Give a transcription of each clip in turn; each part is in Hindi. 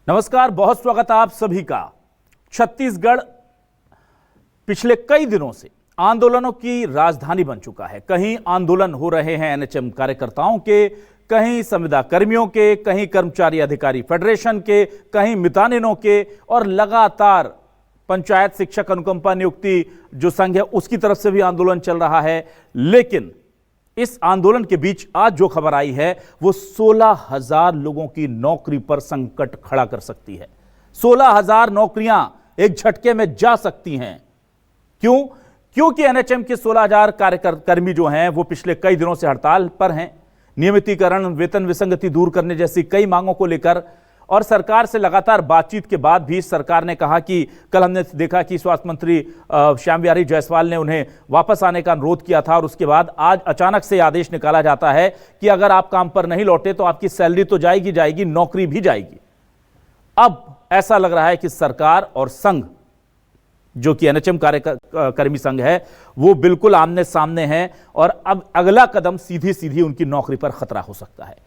नमस्कार, बहुत स्वागत है आप सभी का। छत्तीसगढ़ पिछले कई दिनों से आंदोलनों की राजधानी बन चुका है। कहीं आंदोलन हो रहे हैं एनएचएम कार्यकर्ताओं के, कहीं संविदा कर्मियों के, कहीं कर्मचारी अधिकारी फेडरेशन के, कहीं मितानिनों के, और लगातार पंचायत शिक्षक अनुकंपा नियुक्ति जो संघ है उसकी तरफ से भी आंदोलन चल रहा है। लेकिन इस आंदोलन के बीच आज जो खबर आई है वो 16,000 लोगों की नौकरी पर संकट खड़ा कर सकती है। 16,000 नौकरियां एक झटके में जा सकती हैं। क्यों? क्योंकि एनएचएम के 16,000 कार्यकर्मी जो हैं वो पिछले कई दिनों से हड़ताल पर हैं। नियमितीकरण, वेतन विसंगति दूर करने जैसी कई मांगों को लेकर और सरकार से लगातार बातचीत के बाद भी सरकार ने कहा कि कल हमने देखा कि स्वास्थ्य मंत्री श्याम बिहारी जायसवाल ने उन्हें वापस आने का अनुरोध किया था, और उसके बाद आज अचानक से आदेश निकाला जाता है कि अगर आप काम पर नहीं लौटे तो आपकी सैलरी तो जाएगी, नौकरी भी जाएगी। अब ऐसा लग रहा है कि सरकार और संघ जो कि एनएचएम कार्यकर्मी संघ है वो बिल्कुल आमने सामने है, और अब अगला कदम सीधी सीधी उनकी नौकरी पर खतरा हो सकता है।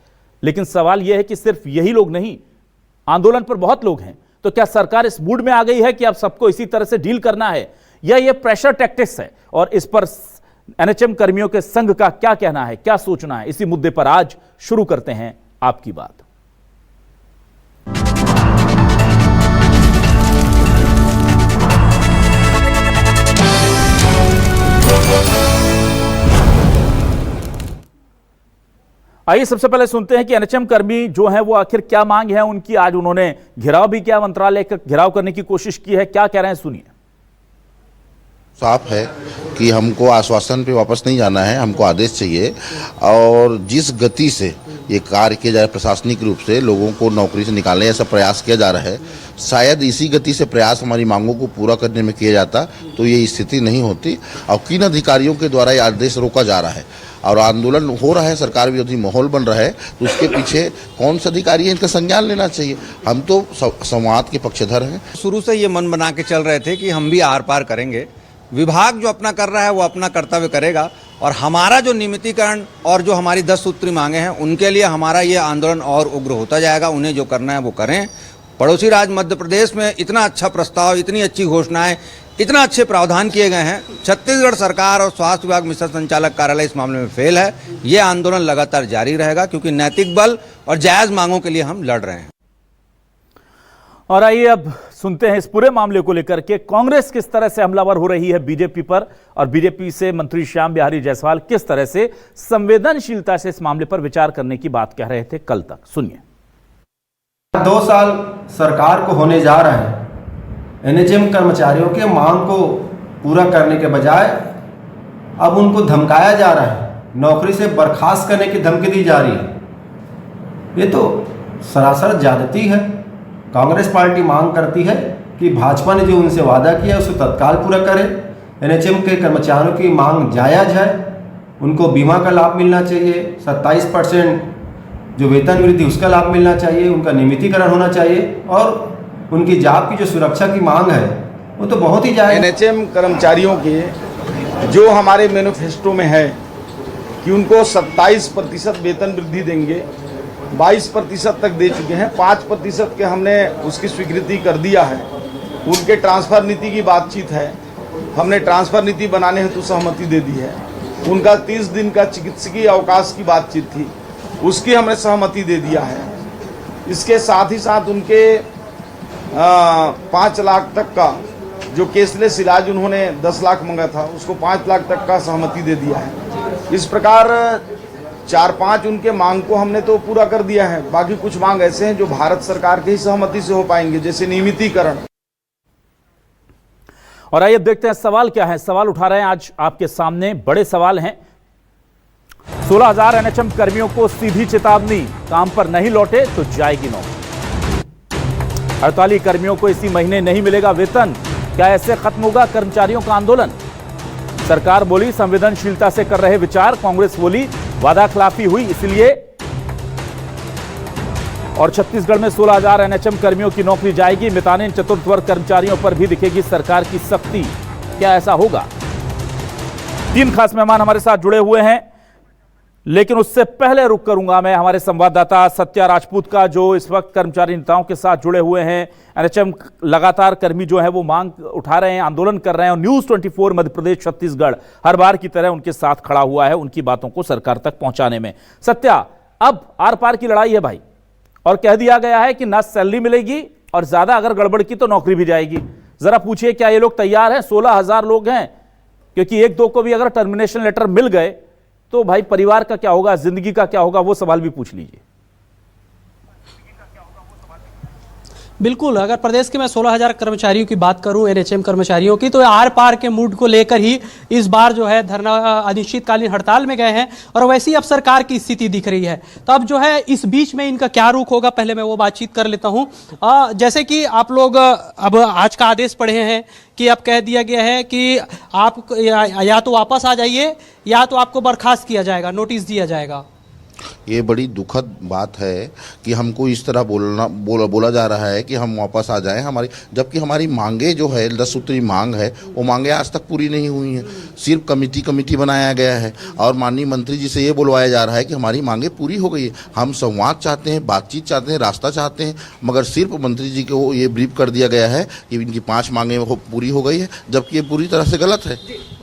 लेकिन सवाल यह है कि सिर्फ यही लोग नहीं, आंदोलन पर बहुत लोग हैं। तो क्या सरकार इस मूड में आ गई है कि अब सबको इसी तरह से डील करना है, या ये प्रेशर टैक्टिक्स है? और इस पर एनएचएम कर्मियों के संघ का क्या कहना है, क्या सोचना है, इसी मुद्दे पर आज शुरू करते हैं आपकी बात। आइए सबसे पहले सुनते हैं कि एनएचएम कर्मी जो हैं वो आखिर क्या मांग है उनकी। आज उन्होंने घेराव भी किया, मंत्रालय का घेराव करने की कोशिश की है। क्या कह रहे हैं, सुनिए। साफ है कि हमको आश्वासन पे वापस नहीं जाना है, हमको आदेश चाहिए। और जिस गति से ये कार्य किया जा रहा है प्रशासनिक रूप से, लोगों को नौकरी से निकालने ऐसा प्रयास किया जा रहा है, शायद इसी गति से प्रयास हमारी मांगों को पूरा करने में किया जाता तो ये स्थिति नहीं होती। और किन अधिकारियों के द्वारा ये आदेश रोका जा रहा है और आंदोलन हो रहा है, सरकार विरोधी माहौल बन रहा है, तो उसके पीछे कौन सा अधिकारी है, इनका संज्ञान लेना चाहिए। हम तो संवाद के पक्षधर हैं। शुरू से ये मन बना के चल रहे थे कि हम भी आर पार करेंगे। विभाग जो अपना कर रहा है वो अपना कर्तव्य करेगा, और हमारा जो नियमितीकरण और जो हमारी 10 सूत्री मांगे हैं उनके लिए हमारा ये आंदोलन और उग्र होता जाएगा। उन्हें जो करना है वो करें। पड़ोसी राज्य मध्य प्रदेश में इतना अच्छा प्रस्ताव, इतनी अच्छी घोषणाएं, इतना अच्छे प्रावधान किए गए हैं। छत्तीसगढ़ सरकार और स्वास्थ्य विभाग मिशन संचालक कार्यालय इस मामले में फेल है। ये आंदोलन लगातार जारी रहेगा क्योंकि नैतिक बल और जायज मांगों के लिए हम लड़ रहे हैं। और आइए अब सुनते हैं इस पूरे मामले को लेकर के कांग्रेस किस तरह से हमलावर हो रही है बीजेपी पर, और बीजेपी से मंत्री श्याम बिहारी जायसवाल किस तरह से संवेदनशीलता से इस मामले पर विचार करने की बात कह रहे थे कल तक। सुनिए। 2 साल सरकार को होने जा रहे हैं। एनएचएम कर्मचारियों के मांग को पूरा करने के बजाय अब उनको धमकाया जा रहा है, नौकरी से बर्खास्त करने की धमकी दी जा रही है। ये तो सरासर ज्यादती है। कांग्रेस पार्टी मांग करती है कि भाजपा ने जो उनसे वादा किया उसे तत्काल पूरा करे। एनएचएम के कर्मचारियों की मांग जायज है, उनको बीमा का लाभ मिलना चाहिए, 27% जो वेतन वृद्धि उसका लाभ मिलना चाहिए, उनका नियमितीकरण होना चाहिए, और उनकी जॉब की जो सुरक्षा की मांग है वो तो बहुत ही जायज। एनएचएम कर्मचारियों के जो हमारे मैनिफेस्टो में है कि उनको 27% वेतन वृद्धि देंगे, 22% तक दे चुके हैं, 5% के हमने उसकी स्वीकृति कर दिया है। उनके ट्रांसफ़र नीति की बातचीत है, हमने ट्रांसफ़र नीति बनाने हेतु सहमति दे दी है। उनका 30 दिन का चिकित्सकीय अवकाश की बातचीत थी, उसकी हमने सहमति दे दिया है। इसके साथ ही साथ उनके 5 लाख तक का जो केसलेस इलाज उन्होंने 10 लाख मांगा था उसको 5 लाख तक का सहमति दे दिया है। इस प्रकार 4-5 उनके मांग को हमने तो पूरा कर दिया है। बाकी कुछ मांग ऐसे हैं जो भारत सरकार की ही सहमति से हो पाएंगे, जैसे नियमितीकरण। और आइए देखते हैं सवाल क्या है। सवाल उठा रहे हैं आज आपके सामने, बड़े सवाल हैं। 16,000 एनएचएम कर्मियों को सीधी चेतावनी, काम पर नहीं लौटे तो जाएगी नौकरी। हड़ताली कर्मियों को इसी महीने नहीं मिलेगा वेतन, क्या ऐसे खत्म होगा कर्मचारियों का आंदोलन? सरकार बोली संवेदनशीलता से कर रहे विचार, कांग्रेस बोली वादा खिलाफी हुई इसलिए। और छत्तीसगढ़ में 16,000 एनएचएम कर्मियों की नौकरी जाएगी। मितानिन चतुर्थ वर्ग कर्मचारियों पर भी दिखेगी सरकार की सख्ती, क्या ऐसा होगा? 3 खास मेहमान हमारे साथ जुड़े हुए हैं। लेकिन उससे पहले रुक करूंगा मैं हमारे संवाददाता सत्या राजपूत का, जो इस वक्त कर्मचारी नेताओं के साथ जुड़े हुए हैं। एनएचएम लगातार कर्मी जो है वो मांग उठा रहे हैं, आंदोलन कर रहे हैं, और न्यूज 24 मध्य प्रदेश छत्तीसगढ़ हर बार की तरह उनके साथ खड़ा हुआ है उनकी बातों को सरकार तक पहुंचाने में। सत्या, अब आर पार की लड़ाई है भाई, और कह दिया गया है कि ना सैलरी मिलेगी और ज्यादा अगर गड़बड़ की तो नौकरी भी जाएगी। जरा पूछिए, क्या ये लोग तैयार हैं? 16,000 लोग हैं, क्योंकि एक दो को भी अगर टर्मिनेशन लेटर मिल गए तो भाई परिवार का क्या होगा, जिंदगी का क्या होगा, वो सवाल भी पूछ लीजिए। बिल्कुल, अगर प्रदेश के मैं 16,000 कर्मचारियों की बात करूं, एनएचएम कर्मचारियों की, तो आर पार के मूड को लेकर ही इस बार जो है धरना अनिश्चितकालीन हड़ताल में गए हैं, और वैसी अब सरकार की स्थिति दिख रही है। तो अब जो है इस बीच में इनका क्या रुख होगा, पहले मैं वो बातचीत कर लेता हूं। जैसे कि आप लोग अब आज का आदेश पढ़े हैं कि अब कह दिया गया है कि आप या तो वापस आ जाइए या तो आपको बर्खास्त किया जाएगा, नोटिस दिया जाएगा। ये बड़ी दुखद बात है कि हमको इस तरह बोला जा रहा है कि हम वापस आ जाएं हमारी, जबकि हमारी मांगे जो है 10 सूत्री मांग है, वो मांगे आज तक पूरी नहीं हुई हैं। सिर्फ कमेटी बनाया गया है और माननीय मंत्री जी से ये बुलवाया जा रहा है कि हमारी मांगे पूरी हो गई है। हम संवाद चाहते हैं, बातचीत चाहते हैं, रास्ता चाहते हैं, मगर सिर्फ मंत्री जी को ये ब्रीफ कर दिया गया है कि इनकी 5 मांगे पूरी हो गई है, जबकि ये पूरी तरह से गलत है।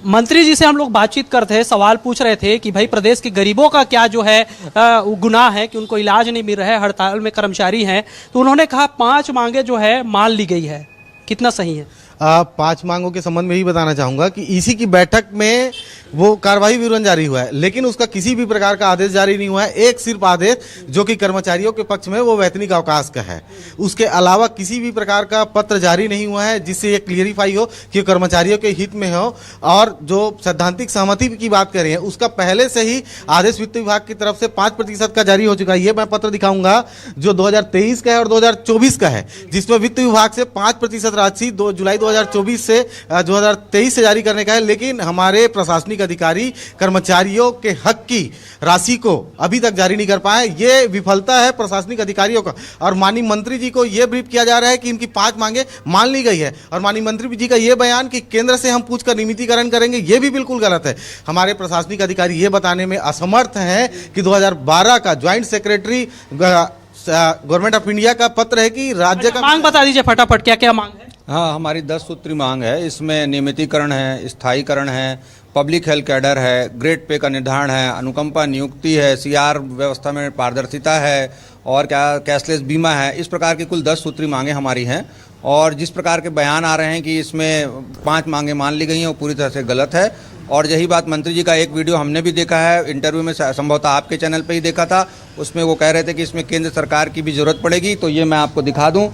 मंत्री जी से हम लोग बातचीत करते हैं, सवाल पूछ रहे थे कि भाई प्रदेश के गरीबों का क्या जो है गुनाह है कि उनको इलाज नहीं मिल रहा है, हड़ताल में कर्मचारी हैं, तो उन्होंने कहा 5 मांगे जो है मान ली गई है। कितना सही है? 5 मांगों के संबंध में ही बताना चाहूंगा कि इसी की बैठक में वो कार्रवाई विवरण जारी हुआ है, लेकिन उसका किसी भी प्रकार का आदेश जारी नहीं हुआ है। एक सिर्फ आदेश जो कि कर्मचारियों के पक्ष में वो वैतनिक अवकाश का है, उसके अलावा किसी भी प्रकार का पत्र जारी नहीं हुआ है जिससे ये क्लियरिफाई हो कि कर्मचारियों के हित में हो। और जो सैद्धांतिक सहमति की बात करें उसका पहले से ही आदेश वित्त विभाग की तरफ से 5% का जारी हो चुका है। ये मैं पत्र दिखाऊंगा जो 2023 का है और 2024 का है, जिसमें वित्त विभाग से 5% राशि 2 जुलाई 2024 से 2023 से जारी करने का है। लेकिन हमारे प्रशासनिक अधिकारी कर्मचारियों के हक की राशि को अभी तक जारी नहीं कर पाए। ये विफलता है प्रशासनिक अधिकारियों का, और माननीय मंत्री जी को यह ब्रीफ किया जा रहा है कि इनकी 5 मांगे मान ली गई है, और माननीय मंत्री जी का यह बयान कि केंद्र से हम पूछकर नियमितीकरण करेंगे, यह भी बिल्कुल गलत है। हमारे प्रशासनिक अधिकारी ये बताने में असमर्थ हैं कि 2012 का joint secretary government of India का पत्र है कि राज्य का मांग बता दीजिए फटाफट, क्या क्या मांग है? हाँ, हमारी 10 सूत्री मांग है। इसमें नियमितीकरण है, स्थायीकरण है, पब्लिक हेल्थ कैडर है, ग्रेड पे का निर्धारण है, अनुकंपा नियुक्ति है, सीआर व्यवस्था में पारदर्शिता है, और क्या कैशलेस बीमा है। इस प्रकार की कुल 10 सूत्री मांगे हमारी हैं, और जिस प्रकार के बयान आ रहे हैं कि इसमें 5 मांगे मान ली गई हैं, वो पूरी तरह से गलत है। और यही बात मंत्री जी का एक वीडियो हमने भी देखा है, इंटरव्यू में संभवतः आपके चैनल पे ही देखा था, उसमें वो कह रहे थे कि इसमें केंद्र सरकार की भी जरूरत पड़ेगी। तो ये मैं आपको दिखा दूं,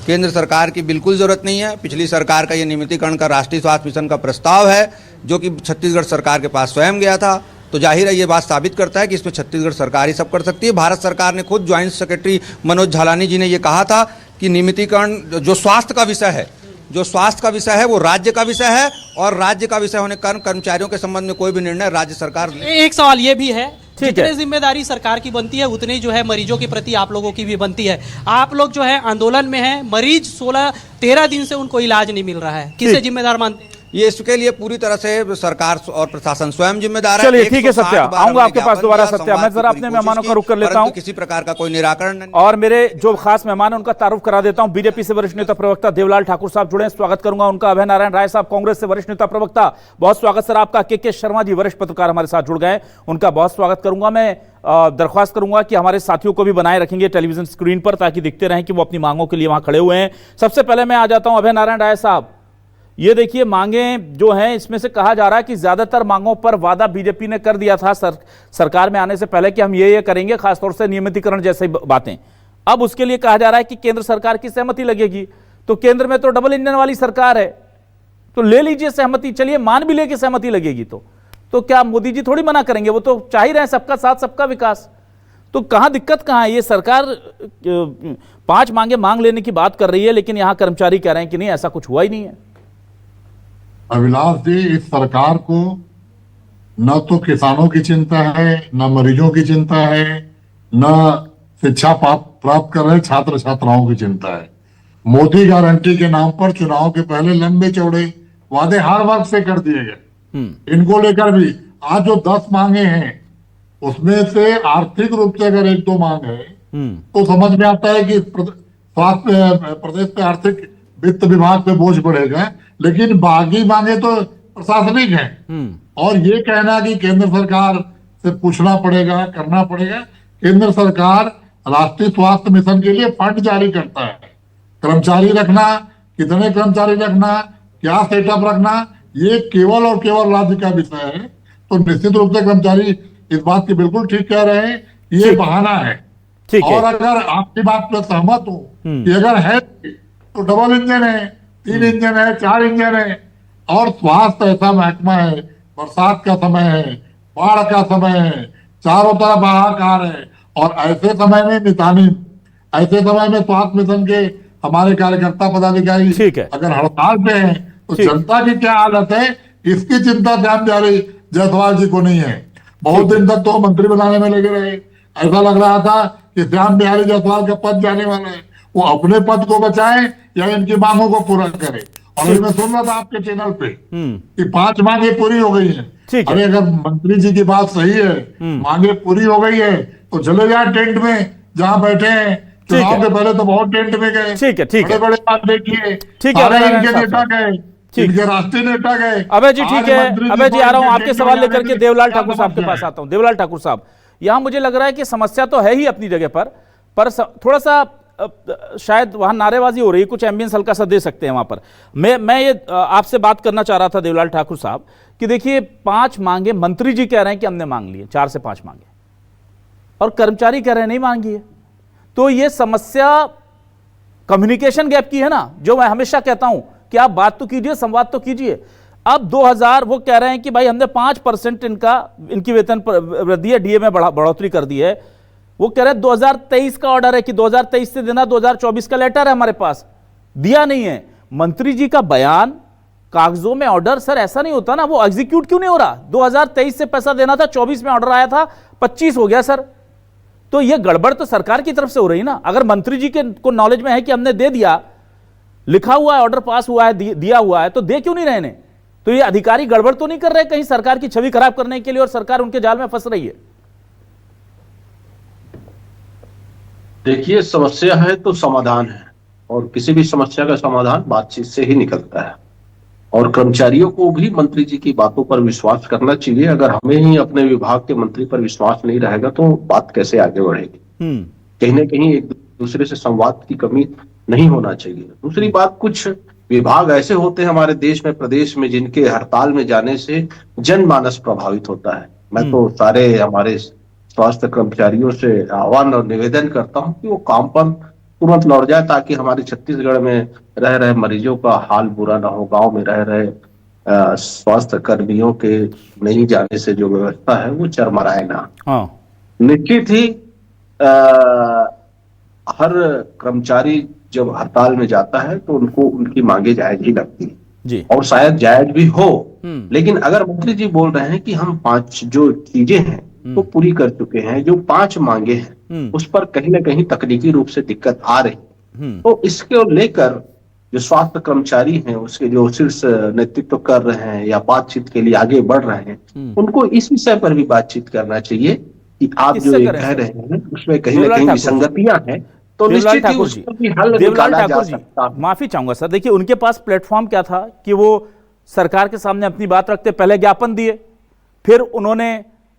केंद्र सरकार की बिल्कुल जरूरत नहीं है। पिछली सरकार का ये नियमितीकरण का राष्ट्रीय स्वास्थ्य मिशन का प्रस्ताव है, जो कि छत्तीसगढ़ सरकार के पास स्वयं गया था। तो जाहिर है ये बात साबित करता है कि इसमें छत्तीसगढ़ सरकार ही सब कर सकती है। भारत सरकार ने खुद ज्वाइंट सेक्रेटरी मनोज झालानी जी ने ये कहा था कि नियमितीकरण जो स्वास्थ्य का विषय है वो राज्य का विषय है, और राज्य का विषय होने के कारण कर्मचारियों के संबंध में कोई भी निर्णय राज्य सरकार। एक सवाल ये भी है, जितनी जिम्मेदारी सरकार की बनती है उतनी जो है मरीजों के प्रति आप लोगों की भी बनती है। आप लोग जो है आंदोलन में हैं, मरीज 13 दिन से उनको इलाज नहीं मिल रहा है, किसे जिम्मेदार मानते हैं? ये इसके लिए पूरी तरह से सरकार और प्रशासन स्वयं जिम्मेदार है। चलिए ठीक है सत्या, आऊंगा आपके पास दोबारा। सत्या, मैं जरा अपने मेहमानों का रुख कर लेता हूं, किसी प्रकार का कोई निराकरण नहीं। और मेरे जो खास मेहमान है उनका तारुफ करा देता हूं। बीजेपी से वरिष्ठ नेता प्रवक्ता देवलाल ठाकुर साहब जुड़े हैं, स्वागत करूंगा उनका। अभय नारायण राय साहब कांग्रेस से वरिष्ठ नेता प्रवक्ता, बहुत स्वागत सर आपका। के शर्मा जी वरिष्ठ पत्रकार हमारे साथ जुड़ गए, उनका बहुत स्वागत करूंगा। मैं दरख्वास्त करूंगा कि हमारे साथियों को भी बनाए रखेंगे टेलीविजन स्क्रीन पर, ताकि दिखते रहें कि वो अपनी मांगों के लिए वहां खड़े हुए हैं। सबसे पहले मैं आ जाता हूं अभय नारायण राय साहब। ये देखिए मांगे जो हैं, इसमें से कहा जा रहा है कि ज्यादातर मांगों पर वादा बीजेपी ने कर दिया था सरकार में आने से पहले कि हम ये करेंगे, खासतौर से नियमितीकरण जैसी बातें। अब उसके लिए कहा जा रहा है कि केंद्र सरकार की सहमति लगेगी। तो केंद्र में तो डबल इंजन वाली सरकार है, तो ले लीजिए सहमति। चलिए मान भी ले कि सहमति लगेगी तो क्या मोदी जी थोड़ी मना करेंगे? वो तो चाह ही रहे हैं सबका साथ सबका विकास। तो कहां दिक्कत कहां है? ये सरकार 5 मांगे मांग लेने की बात कर रही है, लेकिन यहां कर्मचारी कह रहे हैं कि नहीं, ऐसा कुछ हुआ ही नहीं है। अभिलाष जी, इस सरकार को न तो किसानों की चिंता है, न मरीजों की चिंता है, न शिक्षा प्राप्त कर रहे छात्र छात्राओं की चिंता है। मोदी गारंटी के नाम पर चुनाव के पहले लंबे चौड़े वादे हर वक्त से कर दिए गए। इनको लेकर भी आज जो 10 मांगे हैं उसमें से आर्थिक रूप से अगर एक दो मांग है तो समझ में आता है कि स्वास्थ्य प्रदेश पे आर्थिक वित्त विभाग पे बोझ बढ़ेगा, लेकिन बाकी मांगे तो प्रशासनिक है। और ये कहना कि केंद्र सरकार से पूछना पड़ेगा, करना पड़ेगा, केंद्र सरकार राष्ट्रीय स्वास्थ्य मिशन के लिए फंड जारी करता है। कर्मचारी रखना, कितने कर्मचारी रखना, क्या सेटअप रखना, ये केवल और केवल राज्य का विषय है। तो निश्चित रूप से कर्मचारी इस बात की बिल्कुल ठीक कह रहे हैं, ये बहाना है। और अगर आपकी बात पर सहमत हो कि अगर है तो डबल इंजन है, 3 इंजन है, 4 इंजन है। और स्वास्थ्य ऐसा महकमा है, बरसात का समय है, बाढ़ का समय है, चारों तरफ हाहाकार है, और ऐसे समय में नितानी, ऐसे समय में स्वास्थ्य मिशन के हमारे कार्यकर्ता पदाधिकारी अगर हड़ताल पे हैं तो जनता की क्या हालत है, इसकी चिंता श्याम बिहारी जायसवाल जी को नहीं है। बहुत दिन तक तो मंत्री बनाने में लगे रहे, ऐसा लग रहा था कि श्याम बिहारी जायसवाल का पद जाने वाला है, वो अपने पद को बचाए या इनकी मांगों को पूरा करे। और अभी मैं सुन रहा था आपके चैनल पे कि 5 मांगे पूरी हो गई हैं। अरे अगर मंत्री जी की बात सही है, मांगे पूरी हो गई है, तो चले जाए टेंट में जहां बैठे हैं। चुनाव के पहले तो बहुत टेंट में गए, बड़े बड़े बात देखिए, सारे इनके नेता गए, इनके राष्ट्रीय नेता गए। अबे जी ठीक है, अबे जी आ रहा हूं आपके सवाल लेकर के देवलाल ठाकुर साहब के पास आता हूं। देवलाल ठाकुर साहब, यहां मुझे लग रहा है कि समस्या तो है ही अपनी जगह पर थोड़ा सा शायद वहां नारेबाजी हो रही है, कुछ एम्बियंस हल्का सा दे सकते हैं वहां पर। मैं ये आपसे बात करना चाह रहा था देवलाल ठाकुर साहब कि देखिए 5 मांगे मंत्री जी कह रहे हैं कि हमने मांग लिए, 4 से 5 मांगे, और कर्मचारी कह रहे हैं नहीं मांगी है। तो ये समस्या कम्युनिकेशन गैप की है ना, जो मैं हमेशा कहता हूं कि आप बात तो कीजिए, संवाद तो कीजिए। अब 2000 वो कह रहे हैं कि भाई हमने 5% इनकी वेतन वृद्धि है, डीए में बढ़ोतरी कर दी है। वो कह रहे हैं 2023 का ऑर्डर है कि 2023 से देना, 2024 का लेटर है हमारे पास, दिया नहीं है। मंत्री जी का बयान, कागजों में ऑर्डर, सर ऐसा नहीं होता ना, वो एग्जीक्यूट क्यों नहीं हो रहा? 2023 से पैसा देना था, 24 में ऑर्डर आया था, 25 हो गया सर। तो ये गड़बड़ तो सरकार की तरफ से हो रही ना। अगर मंत्री जी को नॉलेज में है कि हमने दे दिया, लिखा हुआ है, ऑर्डर पास हुआ है, दिया हुआ है, तो दे क्यों नहीं रहे ने? तो ये अधिकारी गड़बड़ तो नहीं कर रहे कहीं सरकार की छवि खराब करने के लिए, और सरकार उनके जाल में फंस रही है? देखिए, समस्या है तो समाधान है, और किसी भी समस्या का समाधान बातचीत से ही निकलता है। और कर्मचारियों को भी मंत्री जी की बातों पर विश्वास करना चाहिए। अगर हमें ही अपने विभाग के मंत्री पर विश्वास नहीं रहेगा तो बात कैसे आगे बढ़ेगी? कहीं ना कहीं एक दूसरे से संवाद की कमी नहीं होना चाहिए। दूसरी बात, कुछ विभाग ऐसे होते हैं हमारे देश में, प्रदेश में, जिनके हड़ताल में जाने से जनमानस प्रभावित होता है। मैं तो सारे हमारे स्वास्थ्य कर्मचारियों से आह्वान और निवेदन करता हूं कि वो काम पर तुरंत लौट जाए, ताकि हमारे छत्तीसगढ़ में रह रहे मरीजों का हाल बुरा ना हो। गांव में रह रहे स्वास्थ्य कर्मियों के नहीं जाने से जो व्यवस्था है वो चरमराए ना। निश्चित ही हर कर्मचारी जब हड़ताल में जाता है तो उनको उनकी मांगे जायज ही लगती है जी, और शायद जायज भी हो। लेकिन अगर मंत्री जी बोल रहे हैं कि हम 5 जो चीजें हैं वो पूरी कर चुके हैं, जो 5 मांगे हैं उस पर कहीं ना कहीं तकनीकी रूप से दिक्कत आ रही, तो इसको लेकर जो स्वास्थ्य कर्मचारी हैं, उसके जो शीर्ष नेतृत्व कर रहे हैं या बातचीत के लिए आगे बढ़ रहे हैं, उनको इस विषय पर भी बातचीत करना चाहिए कि आप जो ये कह रहे हैं उसमें कहीं ना कहीं विसंगतियां हैं, तो निश्चित ही उस पर भी हल निकाला जा सकता है। माफी चाहूंगा सर, देखिए उनके पास प्लेटफॉर्म क्या था कि वो सरकार के सामने अपनी बात रखते, पहले ज्ञापन दिए, फिर उन्होंने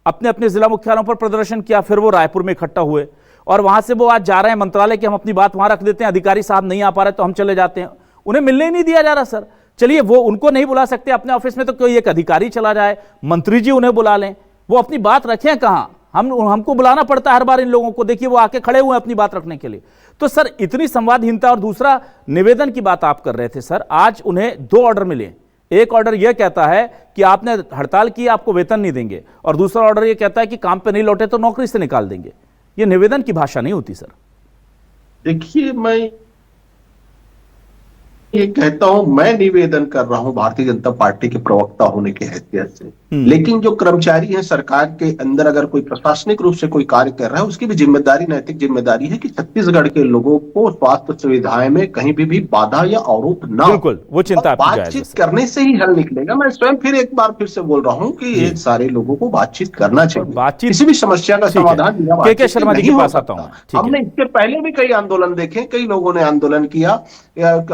अपने अपने जिला मुख्यालयों पर प्रदर्शन किया, फिर वो रायपुर में इकट्ठा हुए, और वहां से वो आज जा रहे हैं मंत्रालय कि हम अपनी बात वहां रख देते हैं, अधिकारी साहब नहीं आ पा रहे तो हम चले जाते हैं। उन्हें मिलने ही नहीं दिया जा रहा सर। चलिए वो उनको नहीं बुला सकते अपने ऑफिस में, तो कोई एक अधिकारी चला जाए, मंत्री जी उन्हें बुला लें, वो अपनी बात रखें कहां? हमको बुलाना पड़ता है हर बार इन लोगों को। देखिए वो आके खड़े हुए हैं अपनी बात रखने के लिए। तो सर इतनी संवादहीनता। और दूसरा निवेदन की बात आप कर रहे थे सर, आज उन्हें 2 ऑर्डर मिले। एक ऑर्डर यह कहता है कि आपने हड़ताल की, आपको वेतन नहीं देंगे, और दूसरा ऑर्डर यह कहता है कि काम पे नहीं लौटे तो नौकरी से निकाल देंगे। यह निवेदन की भाषा नहीं होती सर। देखिए, मैं ये कहता हूं, मैं निवेदन कर रहा हूं भारतीय जनता पार्टी के प्रवक्ता होने की हैसियत से लेकिन जो कर्मचारी हैं सरकार के अंदर, अगर कोई प्रशासनिक रूप से कोई कार्य कर रहा है, उसकी भी जिम्मेदारी, नैतिक जिम्मेदारी है कि छत्तीसगढ़ के लोगों को स्वास्थ्य सुविधाएं में कहीं भी बाधा या अवरोध ना हो। बिल्कुल, वो चिंता आपकी जायज है। बातचीत करने से ही हल निकलेगा। मैं स्वयं फिर से बोल रहा हूं कि ये सारे लोगों को बातचीत करना चाहिए। बातचीत, किसी भी समस्या का समाधान के शर्मा जी के पास आता हूं। हमने इसके पहले भी कई आंदोलन देखे, कई लोगों ने आंदोलन किया।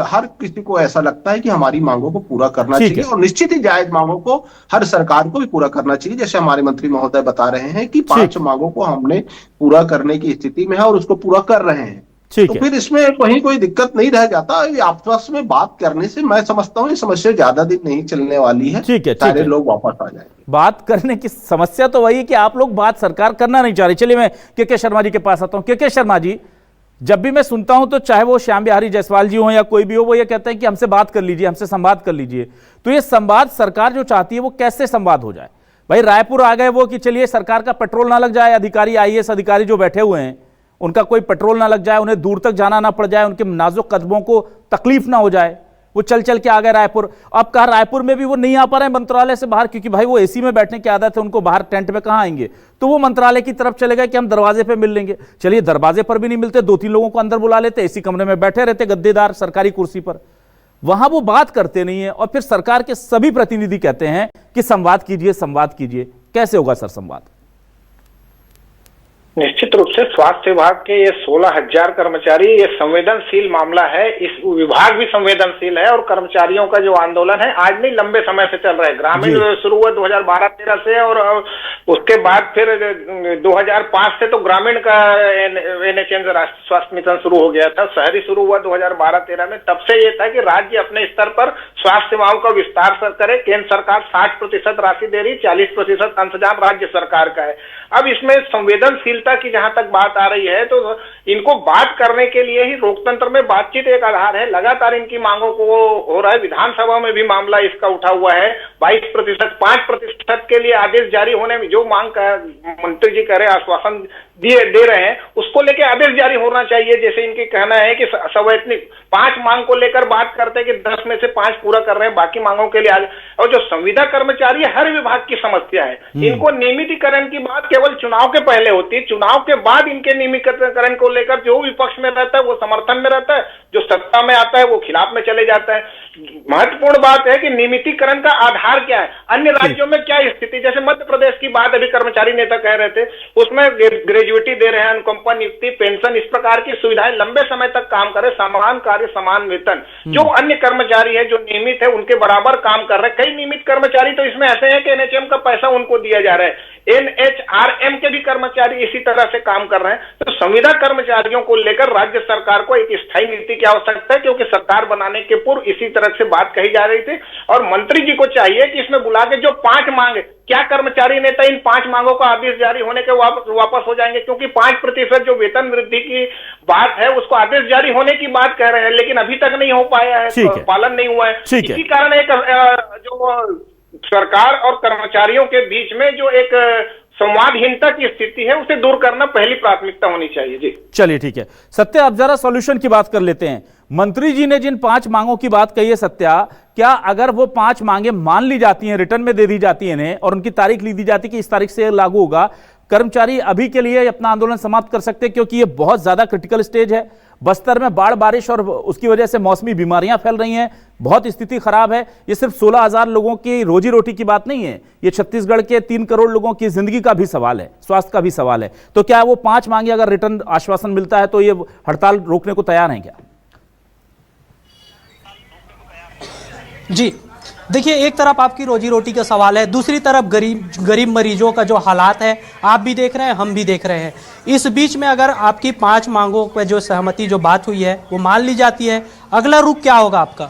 हर किसी को ऐसा लगता है कि हमारी मांगों को पूरा करना चाहिए, और निश्चित ही जायज मांगों को हर सरकार को भी पूरा करना चाहिए। जैसे हमारे मंत्री महोदय बता रहे हैं कि 5 मांगों को हमने पूरा करने की स्थिति में है और उसको पूरा कर रहे हैं, तो फिर इसमें कहीं कोई दिक्कत नहीं रह जाता। आपस में बात करने से मैं समझता हूँ ये समस्या ज्यादा दिन नहीं चलने वाली है। सारे लोग वापस आ जाएंगे। बात करने की समस्या तो वही है कि आप लोग बात सरकार करना नहीं चाह रही। चलिए मैं के शर्मा जी के पास आता हूँ। के शर्मा जी, जब भी मैं सुनता हूं तो चाहे वो श्याम बिहारी जायसवाल जी हो या कोई भी हो, वो ये कहते हैं कि हमसे बात कर लीजिए, हमसे संवाद कर लीजिए। तो ये संवाद सरकार जो चाहती है वो कैसे संवाद हो जाए? भाई रायपुर आ गए वो कि चलिए सरकार का पेट्रोल ना लग जाए, अधिकारी IAS अधिकारी जो बैठे हुए हैं उनका कोई पेट्रोल ना लग जाए, उन्हें दूर तक जाना ना पड़ जाए, उनके नाजुक कदमों को तकलीफ ना हो जाए, वो चल चल के आ गए रायपुर। अब कहा रायपुर में भी वो नहीं आ पा रहे हैं मंत्रालय से बाहर, क्योंकि भाई वो AC में बैठने की आदत है उनको, बाहर टेंट में कहां आएंगे। तो वो मंत्रालय की तरफ चले गए कि हम दरवाजे पे मिल लेंगे। चलिए दरवाजे पर भी नहीं मिलते, 2-3 लोगों को अंदर बुला लेते, AC कमरे में बैठे रहते गद्देदार सरकारी कुर्सी पर, वहां वो बात करते नहीं है। और फिर सरकार के सभी प्रतिनिधि कहते हैं कि संवाद कीजिए, संवाद कीजिए। कैसे होगा सर संवाद? निश्चित रूप से स्वास्थ्य विभाग के ये 16,000 कर्मचारी, ये संवेदनशील मामला है। इस विभाग भी संवेदनशील है, और कर्मचारियों का जो आंदोलन है आज नहीं लंबे समय से चल रहा है। ग्रामीण शुरू हुआ 2012-13 से, और उसके बाद फिर 2005 से तो ग्रामीण का NHM राष्ट्रीय स्वास्थ्य मिशन शुरू हो गया था। शहरी शुरू हुआ 2012-13 में। तब से ये था कि राज्य अपने स्तर पर स्वास्थ्य सेवाओं का विस्तार करे। केंद्र सरकार 60% राशि दे रही, 40% अंशदान राज्य सरकार का है। अब इसमें संवेदनशीलता की जहां तक बात आ रही है, तो इनको बात करने के लिए ही लोकतंत्र में बातचीत एक आधार है। लगातार इनकी मांगों को हो रहा है। विधानसभा में भी मामला इसका उठा हुआ है। 22%, 5% के लिए आदेश जारी होने में जो मांग मंत्री जी कह रहे, आश्वासन दे रहे हैं, उसको लेके आदेश जारी होना चाहिए। जैसे इनके कहना है कि सवैतनिक 5 मांग को लेकर बात करते हैं कि 10 में से 5 पूरा कर रहे हैं, बाकी मांगों के लिए और जो संविदा कर्मचारी है, हर विभाग की समस्या है। इनको नियमितीकरण की बात केवल चुनाव के पहले होती है। चुनाव के बाद इनके नियमितीकरण को लेकर जो विपक्ष में रहता है वो समर्थन में रहता है, जो सत्ता में आता है वो खिलाफ में चले जाता है। महत्वपूर्ण बात है कि नियमितीकरण का आधार क्या है, अन्य राज्यों में क्या स्थिति। जैसे मध्य प्रदेश की बात अभी कर्मचारी नेता कह रहे थे, उसमें ग्रेजुएटी दे रहे हैं, अनुकंपा नियुक्ति, पेंशन, इस प्रकार की सुविधाएं, लंबे समय तक काम करे, समान कार्य समान वेतन। जो अन्य कर्मचारी है जो नियमित है उनके बराबर काम कर रहे हैं। कई नियमित कर्मचारी तो इसमें ऐसे हैं कि NHM का पैसा उनको दिया जा रहा है। NHRM के भी कर्मचारी इसी तरह से काम कर रहे हैं। तो संविदा कर्मचारियों को लेकर राज्य सरकार को एक स्थायी नीति की आवश्यकता है, क्योंकि सरकार बनाने के पूर्व इसी तरह से बात कही जा रही थी। और मंत्री जी को चाहिए कि इसमें बुला के जो 5 मांगे, क्या कर्मचारी नेता इन 5 मांगों का आदेश जारी होने के वापस हो जाएंगे? क्योंकि 5% जो वेतन वृद्धि की बात है उसको आदेश जारी होने की बात कह रहे हैं, लेकिन अभी तक नहीं हो पाया है, तो पालन नहीं हुआ है। इसी कारण एक जो सरकार और कर्मचारियों के बीच में जो एक संवादहीनता की स्थिति है, उसे दूर करना पहली प्राथमिकता होनी चाहिए। जी चलिए ठीक है सत्या, अब जरा सॉल्यूशन की बात कर लेते हैं। मंत्री जी ने जिन 5 मांगों की बात कही है सत्या, क्या अगर वो 5 मांगे मान ली जाती हैं, रिटर्न में दे दी जाती हैं इन्हें, और उनकी तारीख लिख दी जाती है कि इस तारीख से लागू होगा, कर्मचारी अभी के लिए अपना आंदोलन समाप्त कर सकते हैं? क्योंकि ये बहुत ज्यादा क्रिटिकल स्टेज है। बस्तर में बाढ़ बारिश और उसकी वजह से मौसमी बीमारियां फैल रही हैं, बहुत स्थिति खराब है। ये सिर्फ 16,000 लोगों की रोजी रोटी की बात नहीं है, ये छत्तीसगढ़ के 3 करोड़ लोगों की जिंदगी का भी सवाल है, स्वास्थ्य का भी सवाल है। तो क्या वो 5 मांगे अगर रिटर्न आश्वासन मिलता है तो ये हड़ताल रोकने को तैयार हैं क्या? जी देखिए, एक तरफ आपकी रोजी रोटी का सवाल है, दूसरी तरफ गरीब मरीजों का जो हालात है आप भी देख रहे हैं, हम भी देख रहे हैं। इस बीच में अगर आपकी 5 मांगों पर जो सहमति जो बात हुई है वो मान ली जाती है, अगला रुख क्या होगा आपका?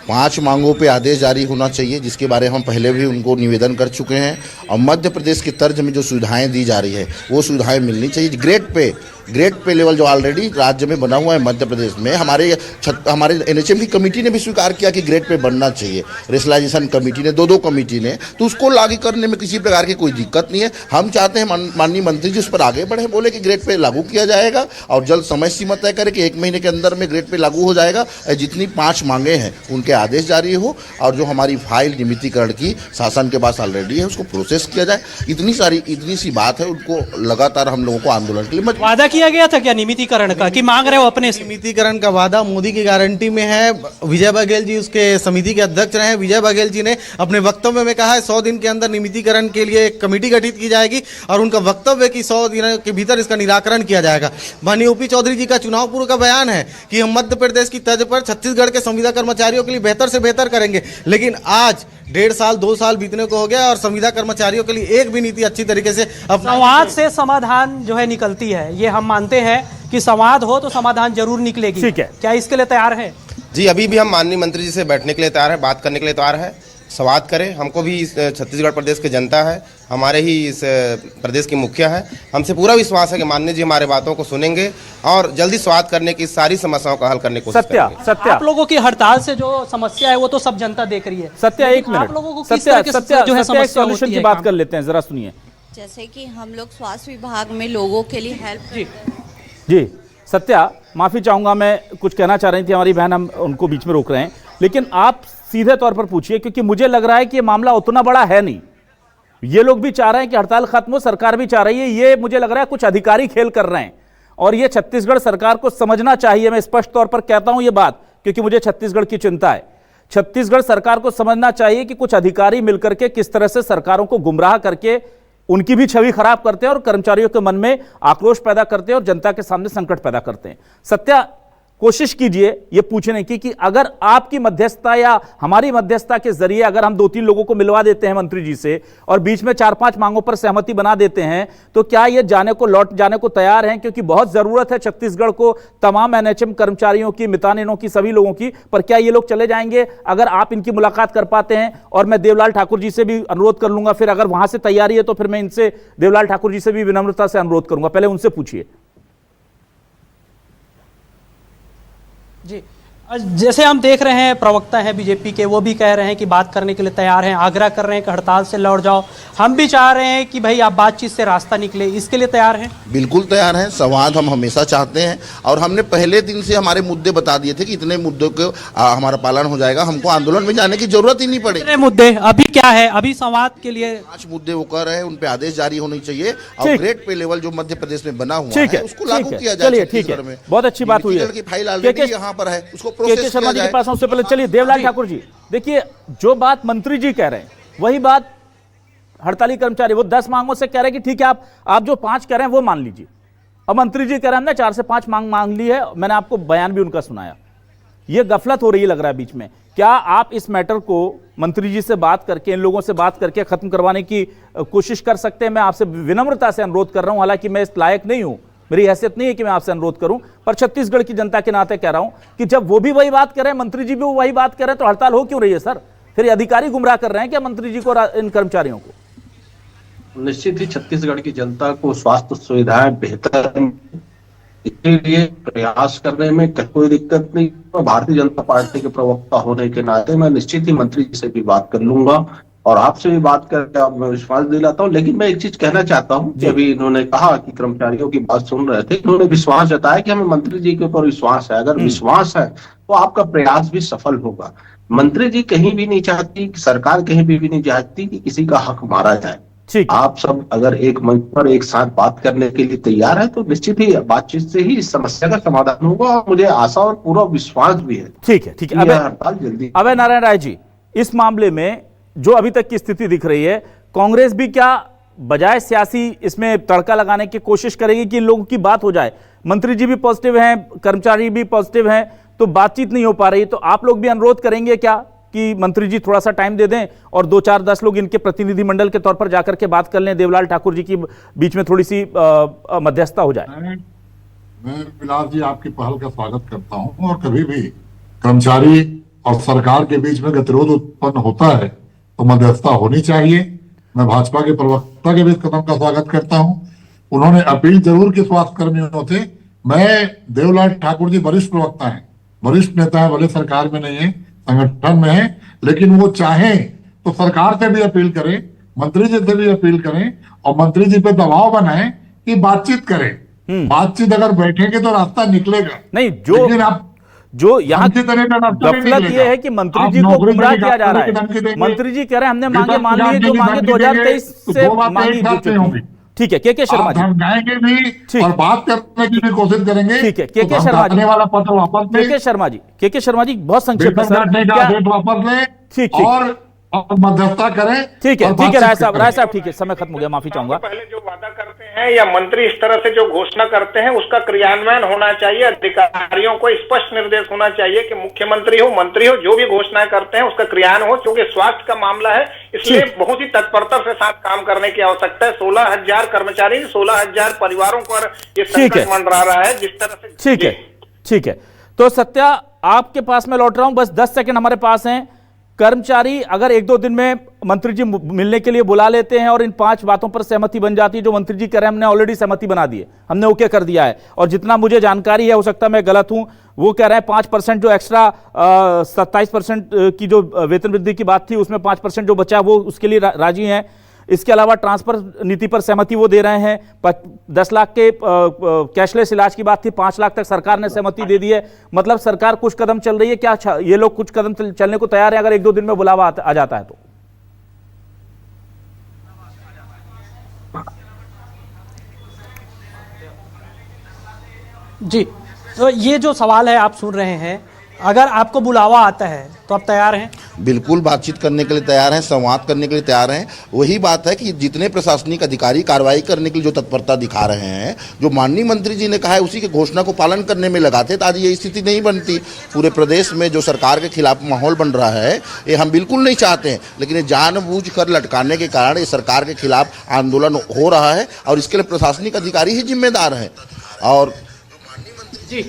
5 मांगों पे आदेश जारी होना चाहिए, जिसके बारे में हम पहले भी उनको निवेदन कर चुके हैं। और मध्य प्रदेश की तर्ज में जो सुविधाएं दी जा रही है वो सुविधाएं मिलनी चाहिए। Grade pay grade pay level जो ऑलरेडी राज्य में बना हुआ है मध्य प्रदेश में, हमारे एनएचएम की कमेटी ने भी स्वीकार किया कि ग्रेड पे बनना चाहिए। रेशनलाइजेशन कमेटी ने, दो कमेटी ने, तो उसको लागू करने में किसी प्रकार की कोई दिक्कत नहीं है। हम चाहते हैं माननीय मंत्री जी उस पर आगे बढ़े, बोले कि ग्रेड पे लागू किया जाएगा और जल्द समय सीमा तय करे कि 1 महीने के अंदर में ग्रेड पे लागू हो जाएगा। जितनी 5 मांगे हैं उनके आदेश जारी हो और जो हमारी फाइल नियमितीकरण की शासन के पास ऑलरेडी है उसको प्रोसेस किया जाए। इतनी सी बात है। उनको लगातार हम लोगों को आंदोलन के लिए वादा किया गया था क्या नियमितीकरण का, कि मांग रहे हो अपने से? नियमितीकरण का वादा मोदी की गारंटी में है। विजय बघेल जी उसके समिति के अध्यक्ष रहे। विजय बघेल जी ने अपने वक्तव्य में कहा है 100 दिन के अंदर नियमितीकरण के लिए एक कमेटी गठित की जाएगी और उनका वक्तव्य है कि 100 दिन के भीतर इसका निराकरण किया जाएगा। माननीय ओपी चौधरी जी का चुनाव पूर्व का बयान है कि हम मध्य प्रदेश की तर्ज पर छत्तीसगढ़ के संविदा कर्मचारियों के लिए बेहतर से बेहतर करेंगे, लेकिन आज 1.5 साल 2 साल बीतने को हो गया और संविदा कर्मचारियों के लिए एक भी नीति अच्छी तरीके से संवाद से समाधान जो है निकलती है, ये हम मानते हैं कि संवाद हो तो समाधान जरूर निकलेगी। ठीक है, क्या इसके लिए तैयार है? जी, अभी भी हम माननीय मंत्री जी से बैठने के लिए तैयार है, बात करने के लिए तैयार है। संवाद करें, हमको भी छत्तीसगढ़ प्रदेश की जनता है, हमारे ही इस प्रदेश की मुखिया है, हमसे पूरा विश्वास है कि माननीय जी हमारे बातों को सुनेंगे और जल्दी स्वाद करने की सारी समस्याओं का हल करने की कोशिश करेंगे। सत्या, आप लोगों की हड़ताल से जो समस्या है वो तो सब जनता देख रही है। सत्या, 1 मिनट, आप लोगों को किस तरह से जो है समस्या होती है? की बात कर लेते हैं, जरा सुनिए। जैसे कि हम लोग स्वास्थ्य विभाग में लोगों के लिए हेल्प जी सत्या, माफी चाहूंगा, मैं कुछ कहना चाह रही थी हमारी बहन, हम उनको बीच में रोक रहे हैं, लेकिन आप सीधे तौर पर पूछिए, क्योंकि मुझे लग रहा है कि ये मामला उतना बड़ा है नहीं। ये लोग भी चाह रहे हैं कि हड़ताल खत्म हो, सरकार भी चाह रही है, ये मुझे लग रहा है कुछ अधिकारी खेल कर रहे हैं और ये छत्तीसगढ़ सरकार को समझना चाहिए। मैं स्पष्ट तौर पर कहता हूं ये बात, क्योंकि मुझे छत्तीसगढ़ की चिंता है। छत्तीसगढ़ सरकार को समझना चाहिए कि कुछ अधिकारी मिलकर के किस तरह से सरकारों को गुमराह करके उनकी भी छवि खराब करते हैं और कर्मचारियों के मन में आक्रोश पैदा करते हैं और जनता के सामने संकट पैदा करते हैं। सत्या, कोशिश कीजिए ये पूछने की कि अगर आपकी मध्यस्थता या हमारी मध्यस्थता के जरिए अगर हम 2-3 लोगों को मिलवा देते हैं मंत्री जी से और बीच में 4-5 मांगों पर सहमति बना देते हैं, तो क्या ये लौट जाने को तैयार हैं? क्योंकि बहुत जरूरत है छत्तीसगढ़ को तमाम एनएचएम कर्मचारियों की, मितानिनों की, सभी लोगों की, पर क्या ये लोग चले जाएंगे अगर आप इनकी मुलाकात कर पाते हैं? और मैं देवलाल ठाकुर जी से भी अनुरोध कर लूंगा, फिर अगर वहां से तैयारी है तो फिर मैं इनसे देवलाल ठाकुर जी से भी विनम्रता से अनुरोध करूंगा, पहले उनसे पूछिए। जी, जैसे हम देख रहे हैं प्रवक्ता हैं बीजेपी के, वो भी कह रहे हैं कि बात करने के लिए तैयार हैं, आग्रह कर रहे हैं कि हड़ताल से लौट जाओ। हम भी चाह रहे हैं कि भाई आप बातचीत से रास्ता निकले, इसके लिए तैयार हैं? बिल्कुल तैयार हैं। संवाद हम हमेशा चाहते हैं और हमने पहले दिन से हमारे मुद्दे बता दिए थे कि इतने मुद्दों को हमारा पालन हो जाएगा, हमको आंदोलन में जाने की जरूरत ही नहीं पड़ेगी। मुद्दे अभी क्या है? अभी संवाद के लिए 5 मुद्दे वो कर रहे हैं, उन पे आदेश जारी होनी चाहिए और ग्रेड पे लेवल जो मध्य प्रदेश में बना हुआ है उसको लागू किया जाए। चलिए, ठीक है, बहुत अच्छी बात हुई है। फाइल ऑलरेडी यहाँ पर है, उसको प्रोसेस शर्मा जी के पास उससे पहले चलिए देवलाल ठाकुर जी, देखिए जो बात मंत्री जी कह रहे हैं वही बात हड़ताली कर्मचारी, वो 10 मांगों से कह रहे हैं कि ठीक है आप जो 5 कह रहे हैं वो मान लीजिए, और मंत्री जी कह रहे हैं ना 4 से 5 मांग ली है। मैंने आपको बयान भी उनका सुनाया। ये गफलत हो रही है लग रहा है बीच में। क्या आप इस मैटर को मंत्री जी से बात करके, इन लोगों से बात करके खत्म करवाने की कोशिश कर सकते हैं? मैं आपसे विनम्रता से अनुरोध कर रहा हूं, हालांकि मैं इस लायक नहीं हूं, मेरी हैसियत नहीं है कि मैं आपसे अनुरोध करूं, पर छत्तीसगढ़ की जनता के नाते कह रहा हूं कि जब वो भी वही बात कर रहे हैं, मंत्री जी भी वही बात कर रहे हैं, तो हड़ताल हो क्यों रही है सर? फिर ये अधिकारी गुमराह कर रहे हैं क्या मंत्री जी को, इन कर्मचारियों को? निश्चित ही छत्तीसगढ़ की जनता को स्वास्थ्य सुविधाएं बेहतर, इसके लिए प्रयास करने में कोई दिक्कत नहीं। तो भारतीय जनता पार्टी के प्रवक्ता होने के नाते मैं निश्चित ही मंत्री जी से भी बात कर लूंगा और आपसे भी बात करके आप मैं विश्वास दिलाता हूं। लेकिन मैं एक चीज कहना चाहता हूं कि अभी इन्होंने कहा कि कर्मचारियों की बात सुन रहे थे, इन्होंने विश्वास जताया कि हमें मंत्री जी के ऊपर विश्वास है। अगर विश्वास है तो आपका प्रयास भी सफल होगा। मंत्री जी कहीं भी नहीं चाहती, सरकार कहीं भी नहीं चाहती कि किसी का हक मारा जाए। आप सब अगर एक मंच पर एक साथ बात करने के लिए तैयार है तो निश्चित ही बातचीत से ही इस समस्या का समाधान होगा और मुझे आशा और पूरा विश्वास भी है। ठीक है, ठीक है। हड़ताल जल्दी। अभय नारायण राय जी, इस मामले में जो अभी तक की स्थिति दिख रही है, कांग्रेस भी क्या बजाय सियासी इसमें तड़का लगाने की कोशिश करेगी कि इन लोगों की बात हो जाए? मंत्री जी भी पॉजिटिव हैं, कर्मचारी भी पॉजिटिव हैं, तो बातचीत नहीं हो पा रही, तो आप लोग भी अनुरोध करेंगे क्या कि मंत्री जी थोड़ा सा टाइम दे दें और 2-4-10 लोग इनके प्रतिनिधि मंडल के तौर पर जाकर के बात कर लें, देवलाल ठाकुर जी की बीच में थोड़ी सी मध्यस्थता हो जाए? मैं विलास जी आपकी पहल का स्वागत करता हूं और कभी भी कर्मचारी और सरकार के बीच में गतिरोध उत्पन्न होता है तो मध्यस्थता होनी चाहिए। मैं भाजपा के प्रवक्ता के भी इस कदम का स्वागत करता हूं। उन्होंने अपील जरूर की स्वास्थ्य कर्मियों से। मैं देवलाल ठाकुर जी वरिष्ठ प्रवक्ता है, वरिष्ठ नेता है, भले सरकार में नहीं है, संगठन में है, लेकिन वो चाहे तो सरकार से भी अपील करें, मंत्री जी से भी अपील करें और मंत्री जी पे दबाव बनाएं कि बातचीत करें। बातचीत अगर बैठेंगे तो रास्ता निकलेगा। नहीं, लेकिन आप जो यहाँ गफलत ये है कि मंत्री जी को गुमराह किया जा रहा है। मंत्री जी कह रहे हैं हमने मांगे मान लिए, जो मांगे 2023 से मांगी जा चुकी। ठीक है, के शर्मा जी समझाएंगे भी और बात करने की भी कोशिश करेंगे। ठीक है, के शर्मा जी वाला पत्र वापस ले। के शर्मा जी बहुत संक्षिप्त वापस ले। ठीक और मध्यस्थता करें। ठीक है राय साहब ठीक है, समय खत्म हो गया, माफी चाहूंगा। पहले जो वादा करते हैं या मंत्री इस तरह से जो घोषणा करते हैं उसका क्रियान्वयन होना चाहिए। अधिकारियों को स्पष्ट निर्देश होना चाहिए कि मुख्यमंत्री हो, मंत्री हो, जो भी घोषणाएं करते हैं उसका क्रियान्वयन हो, क्योंकि स्वास्थ्य का मामला है, इसलिए बहुत ही तत्परता से साथ काम करने की आवश्यकता है। 16,000 कर्मचारी, 16,000 परिवारों पर ये संकट मंडरा रहा है जिस तरह से। ठीक है। तो सत्या, आपके पास मैं लौट रहा हूं, बस 10 सेकंड हमारे पास हैं। कर्मचारी अगर 1-2 दिन में मंत्री जी मिलने के लिए बुला लेते हैं और इन 5 बातों पर सहमति बन जाती है जो मंत्री जी कह रहे हैं, हमने ऑलरेडी सहमति बना दी है, हमने ओके कर दिया है, और जितना मुझे जानकारी है, हो सकता है मैं गलत हूं, वो कह रहे हैं 5% जो एक्स्ट्रा 27% की जो वेतन वृद्धि की बात थी उसमें 5% जो बचा वो उसके लिए राजी हैं। इसके अलावा ट्रांसफर नीति पर सहमति वो दे रहे हैं। 10 लाख के कैशलेस इलाज की बात थी, 5 लाख तक सरकार ने सहमति दे दी है। मतलब सरकार कुछ कदम चल रही है। क्या ये लोग कुछ कदम चलने को तैयार है अगर 1-2 दिन में बुलावा आ जाता है तो? जी, तो ये जो सवाल है आप सुन रहे हैं, अगर आपको बुलावा आता है तो आप तैयार हैं? बिल्कुल बातचीत करने के लिए तैयार हैं, संवाद करने के लिए तैयार हैं। वही बात है कि जितने प्रशासनिक अधिकारी कार्रवाई करने के लिए जो तत्परता दिखा रहे हैं, जो माननीय मंत्री जी ने कहा है उसी के घोषणा को पालन करने में लगाते तो आज ये स्थिति नहीं बनती। पूरे प्रदेश में जो सरकार के खिलाफ माहौल बन रहा है ये हम बिल्कुल नहीं चाहते हैं, लेकिन ये जानबूझ कर लटकाने के कारण ये सरकार के खिलाफ आंदोलन हो रहा है और इसके लिए प्रशासनिक अधिकारी ही जिम्मेदार हैं। और जी,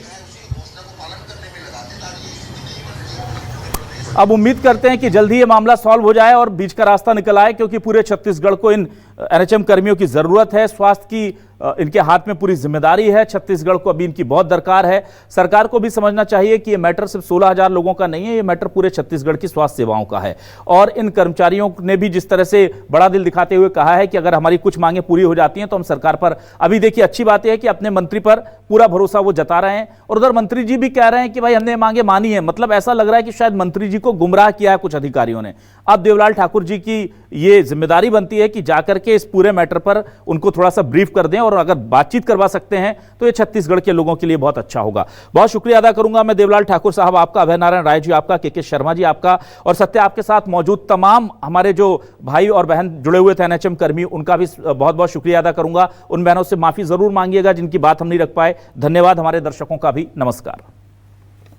अब उम्मीद करते हैं कि जल्दी ये मामला सॉल्व हो जाए और बीच का रास्ता निकल आए, क्योंकि पूरे छत्तीसगढ़ को इन एनएचएम कर्मियों की जरूरत है। स्वास्थ्य की इनके हाथ में पूरी जिम्मेदारी है। छत्तीसगढ़ को अभी इनकी बहुत दरकार है। सरकार को भी समझना चाहिए कि ये मैटर सिर्फ 16,000 लोगों का नहीं है, ये मैटर पूरे छत्तीसगढ़ की स्वास्थ्य सेवाओं का है। और इन कर्मचारियों ने भी जिस तरह से बड़ा दिल दिखाते हुए कहा है कि अगर हमारी कुछ मांगे पूरी हो जाती हैं तो हम सरकार पर, अभी देखिए अच्छी बात यह है कि अपने मंत्री पर पूरा भरोसा वो जता रहे हैं और उधर मंत्री जी भी कह रहे हैं कि भाई हमने मांगे मानी है। मतलब ऐसा लग रहा है कि शायद मंत्री जी को गुमराह किया है कुछ अधिकारियों ने। अब देवलाल ठाकुर जी की ये जिम्मेदारी बनती है कि जाकर के इस पूरे मैटर पर उनको थोड़ा सा ब्रीफ कर दें और अगर बातचीत करवा सकते हैं तो ये छत्तीसगढ़ के लोगों के लिए बहुत अच्छा होगा। बहुत शुक्रिया अदा करूंगा मैं देवलाल ठाकुर साहब आपका, अभय नारायण राय जी आपका, के शर्मा जी आपका, और सत्या आपके साथ मौजूद तमाम हमारे जो भाई और बहन जुड़े हुए थे एनएचएम कर्मी, उनका भी बहुत बहुत शुक्रिया अदा करूंगा। उन बहनों से माफी जरूर मांगिएगा जिनकी बात हम नहीं रख पाए। धन्यवाद। हमारे दर्शकों का भी नमस्कार।